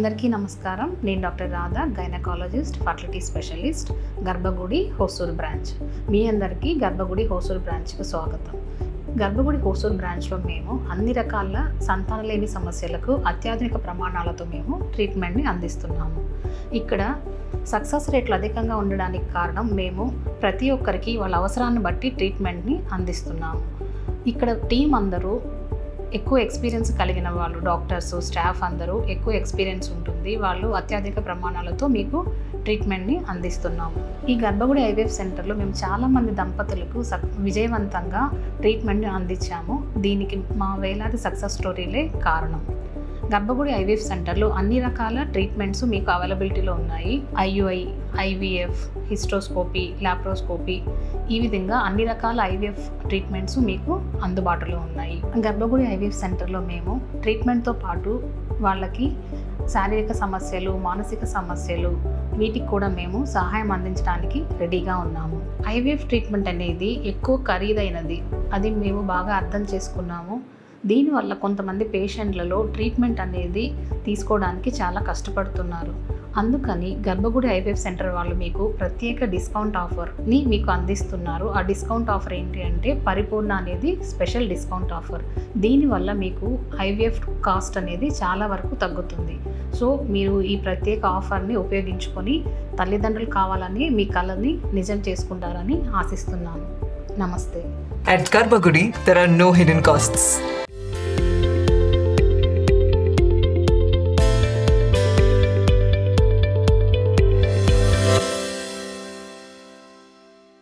అందరికీ నమస్కారం. నేను doctor Radha, gynaecologist, fertility specialist, గర్భగుడి హోసూర్ బ్రాంచ్. మీ అందరికీ గర్భగుడి హోసూర్ బ్రాంచ్కి స్వాగతం. గర్భగుడి హోసూర్ బ్రాంచ్లో మేము అన్ని రకాల సంతానలేమి సమస్యలకు అత్యాధునిక ప్రమాణాలతో మేము ట్రీట్మెంట్ని అందిస్తున్నాము. ఇక్కడ సక్సెస్ రేట్లు అధికంగా ఉండడానికి కారణం మేము ప్రతి ఒక్కరికి వాళ్ళ అవసరాన్ని బట్టి ట్రీట్మెంట్ని అందిస్తున్నాము. ఇక్కడ టీం అందరూ ఎక్కువ ఎక్స్పీరియన్స్ కలిగిన వాళ్ళు, డాక్టర్స్, స్టాఫ్ అందరూ ఎక్కువ ఎక్స్పీరియన్స్ ఉంటుంది. వాళ్ళు అత్యధిక ప్రమాణాలతో మీకు ట్రీట్మెంట్ని అందిస్తున్నాము. ఈ గర్భగుడి ఐవీఎఫ్ సెంటర్లో మేము చాలామంది దంపతులకు విజయవంతంగా ట్రీట్మెంట్ని అందించాము. దీనికి మా వేలాది సక్సెస్ స్టోరీలే కారణం. గర్భగుడి ఐవీఎఫ్ సెంటర్లో అన్ని రకాల ట్రీట్మెంట్స్ మీకు అవైలబిలిటీలో ఉన్నాయి. ఐయుఐ, ఐవీఎఫ్, హిస్టోస్కోపీ, లాప్రోస్కోపీ, ఈ విధంగా అన్ని రకాల ఐవీఎఫ్ ట్రీట్మెంట్స్ మీకు అందుబాటులో ఉన్నాయి. గర్భగుడి ఐవీఎఫ్ సెంటర్లో మేము ట్రీట్మెంట్తో పాటు వాళ్ళకి శారీరక సమస్యలు, మానసిక సమస్యలు, వీటికి కూడా మేము సహాయం అందించడానికి రెడీగా ఉన్నాము. ఐవీఎఫ్ ట్రీట్మెంట్ అనేది ఎక్కువ ఖరీదైనది, అది మేము బాగా అర్థం చేసుకున్నాము. దీనివల్ల కొంతమంది పేషెంట్లలో ట్రీట్మెంట్ అనేది తీసుకోవడానికి చాలా కష్టపడుతున్నారు. అందుకని గర్భగుడి ఐవీఎఫ్ సెంటర్ వాళ్ళు మీకు ప్రత్యేక డిస్కౌంట్ ఆఫర్ని మీకు అందిస్తున్నారు. ఆ డిస్కౌంట్ ఆఫర్ ఏంటి అంటే పరిపూర్ణ అనేది స్పెషల్ డిస్కౌంట్ ఆఫర్. దీనివల్ల మీకు ఐవీఎఫ్ కాస్ట్ అనేది చాలా వరకు తగ్గుతుంది. సో మీరు ఈ ప్రత్యేక ఆఫర్ని ఉపయోగించుకొని తల్లిదండ్రులు కావాలని మీ కలని నిజం చేసుకుంటారని ఆశిస్తున్నాను. నమస్తే. At Garbhagudi, there are no hidden costs.